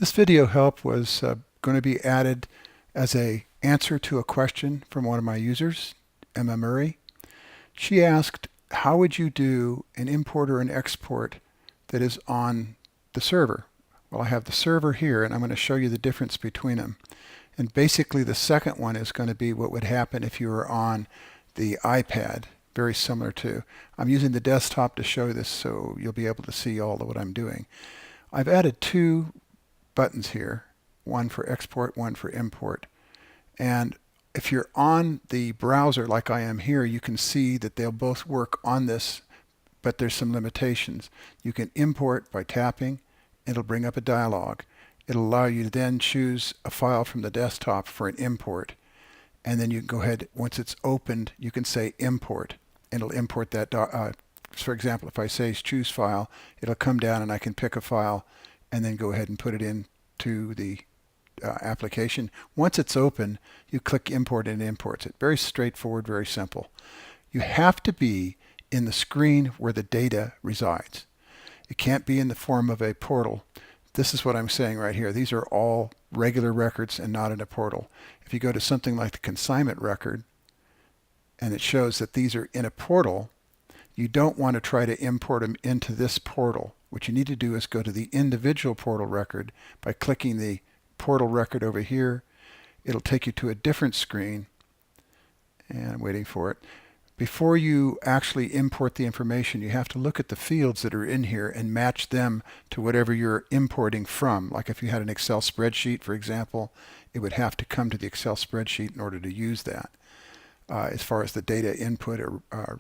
This video help was going to be added as a answer to a question from one of my users, Emma Murray. She asked, how would you do an import or an export that is on the server? Well, I have the server here, and I'm going to show you the difference between them. And basically, the second one is going to be what would happen if you were on the iPad, very similar to. I'm using the desktop to show this, so you'll be able to see all of what I'm doing. I've added two buttons here, one for export, one for import. And if you're on the browser like I am here, you can see that they'll both work on this, but there's some limitations. You can import by tapping. It'll bring up a dialog. It'll allow you to then choose a file from the desktop for an import. And then you can go ahead, once it's opened, you can say import. It'll import that. For example, if I say choose file, it'll come down and I can pick a file and then go ahead and put it into the application. Once it's open, you click import and it imports it. Very straightforward, very simple. You have to be in the screen where the data resides. It can't be in the form of a portal. This is what I'm saying right here. These are all regular records and not in a portal. If you go to something like the consignment record and it shows that these are in a portal, you don't want to try to import them into this portal. What you need to do is go to the individual portal record by clicking the portal record over here. It'll take you to a different screen, and I'm waiting for it. Before you actually import the information, you have to look at the fields that are in here and match them to whatever you're importing from. Like if you had an Excel spreadsheet, for example, it would have to come to the Excel spreadsheet in order to use that as far as the data input or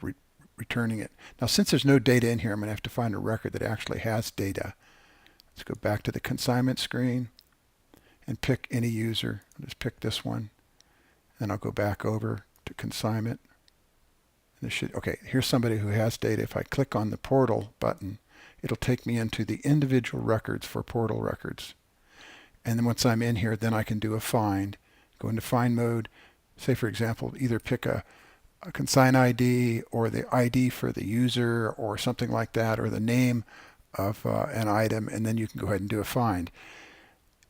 returning it. Now, since there's no data in here, I'm going to have to find a record that actually has data. Let's go back to the consignment screen and pick any user. I'll just pick this one. And I'll go back over to consignment. Okay, here's somebody who has data. If I click on the portal button, it'll take me into the individual records for portal records. And then once I'm in here, then I can do a find. Go into find mode. Say, for example, either pick a consign ID or the ID for the user or something like that, or the name of an item, and then you can go ahead and do a find.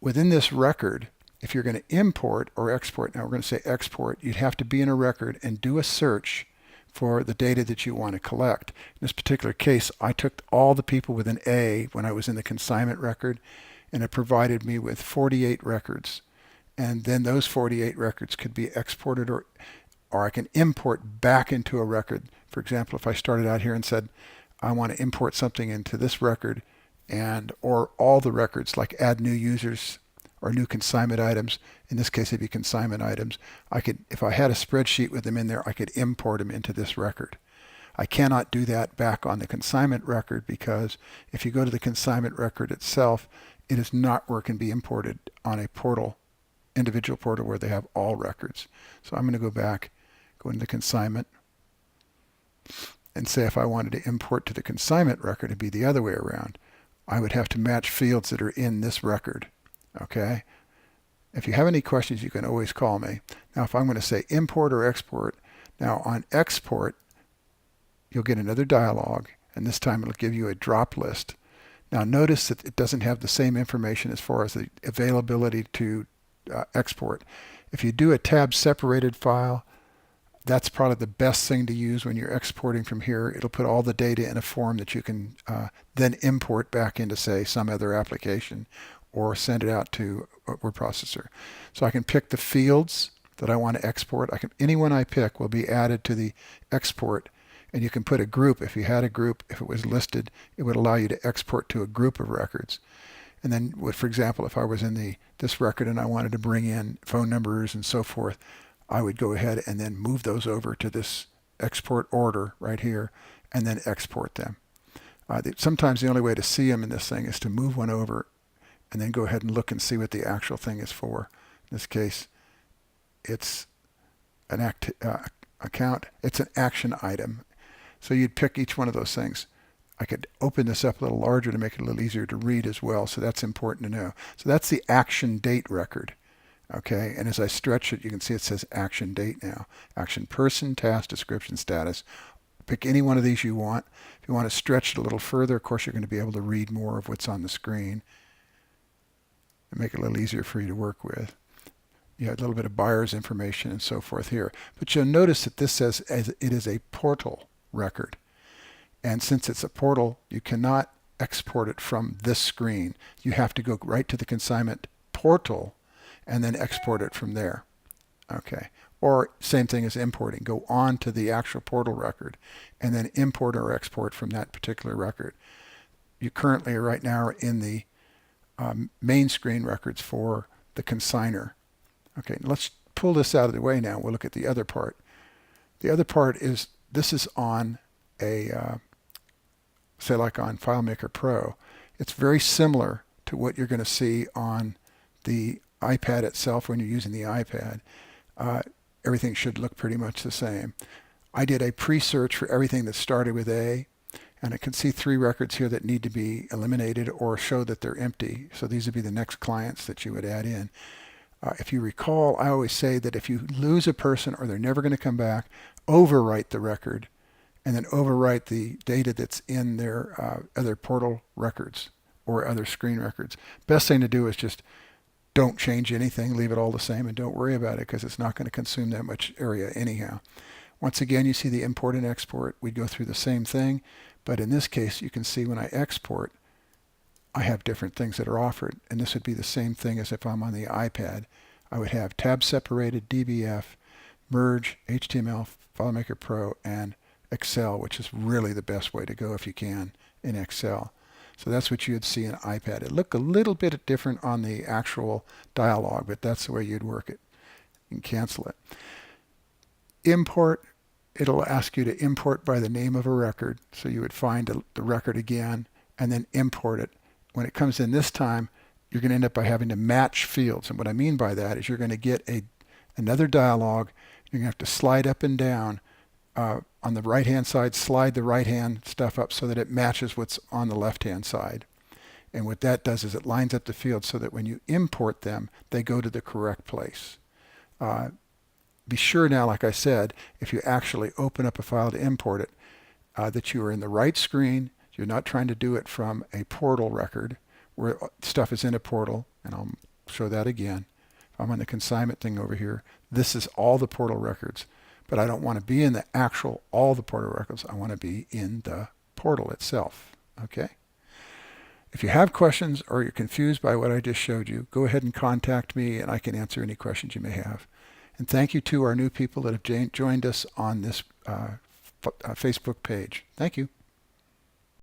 Within this record, if you're going to import or export, now we're going to say export, you'd have to be in a record and do a search for the data that you want to collect. In this particular case, I took all the people with an A when I was in the consignment record, and it provided me with 48 records. And then those 48 records could be exported, or I can import back into a record. For example, if I started out here and said, I want to import something into this record, or all the records, like add new users or new consignment items. In this case, it'd be consignment items. I could, if I had a spreadsheet with them in there, I could import them into this record. I cannot do that back on the consignment record, because if you go to the consignment record itself, it is not where it can be imported on a portal, individual portal where they have all records. So I'm going to go back, go into consignment, and say if I wanted to import to the consignment record, it'd be the other way around. I would have to match fields that are in this record. Okay? If you have any questions, you can always call me. Now, if I'm going to say import or export, now on export, you'll get another dialog, and this time it'll give you a drop list. Now, notice that it doesn't have the same information as far as the availability to export. If you do a tab separated file, that's probably the best thing to use when you're exporting from here. It'll put all the data in a form that you can then import back into, say, some other application, or send it out to a word processor. So I can pick the fields that I want to export. Any one I pick will be added to the export, and you can put a group. If you had a group, if it was listed, it would allow you to export to a group of records. And then, for example, if I was in this record and I wanted to bring in phone numbers and so forth, I would go ahead and then move those over to this export order right here and then export them. Sometimes the only way to see them in this thing is to move one over and then go ahead and look and see what the actual thing is for. In this case, it's an account. It's an action item. So you'd pick each one of those things. I could open this up a little larger to make it a little easier to read as well, so that's important to know. So that's the action date record. Okay, and as I stretch it, you can see it says action date now. Action person, task, description, status. Pick any one of these you want. If you want to stretch it a little further, of course, you're going to be able to read more of what's on the screen. and make it a little easier for you to work with. You have a little bit of buyer's information and so forth here. But you'll notice that this says it is a portal record. And since it's a portal, you cannot export it from this screen. You have to go right to the consignment portal and then export it from there. Okay. Or same thing as importing. Go on to the actual portal record and then import or export from that particular record. You currently right now are in the main screen records for the consigner. Okay, let's pull this out of the way now. We'll look at the other part. The other part is, this is on a, say like on FileMaker Pro. It's very similar to what you're going to see on the iPad itself when you're using the iPad. Everything should look pretty much the same. I did a pre-search for everything that started with A, and I can see 3 records here that need to be eliminated or show that they're empty. So these would be the next clients that you would add in. If you recall, I always say that if you lose a person or they're never going to come back, overwrite the record and then overwrite the data that's in their other portal records or other screen records. Best thing to do is just don't change anything, leave it all the same, and don't worry about it because it's not going to consume that much area anyhow. Once again, you see the import and export. We'd go through the same thing, but in this case, you can see when I export, I have different things that are offered, and this would be the same thing as if I'm on the iPad. I would have tab separated, DBF, merge, HTML, FileMaker Pro, and Excel, which is really the best way to go if you can in Excel. So that's what you'd see in iPad. It looked a little bit different on the actual dialog, but that's the way you'd work it. You can cancel it. Import, it'll ask you to import by the name of a record. So you would find the record again and then import it. When it comes in this time, you're going to end up by having to match fields. And what I mean by that is you're going to get another dialog. You're going to have to slide up and down. On the right-hand side, slide the right-hand stuff up so that it matches what's on the left-hand side. And what that does is it lines up the fields so that when you import them, they go to the correct place. Be sure now, like I said, if you actually open up a file to import it, that you are in the right screen. You're not trying to do it from a portal record where stuff is in a portal, and I'll show that again. If I'm on the consignment thing over here, this is all the portal records, but I don't want to be in the actual all the portal records. I want to be in the portal itself. Okay? If you have questions or you're confused by what I just showed you, go ahead and contact me and I can answer any questions you may have. And thank you to our new people that have joined us on this Facebook page. Thank you.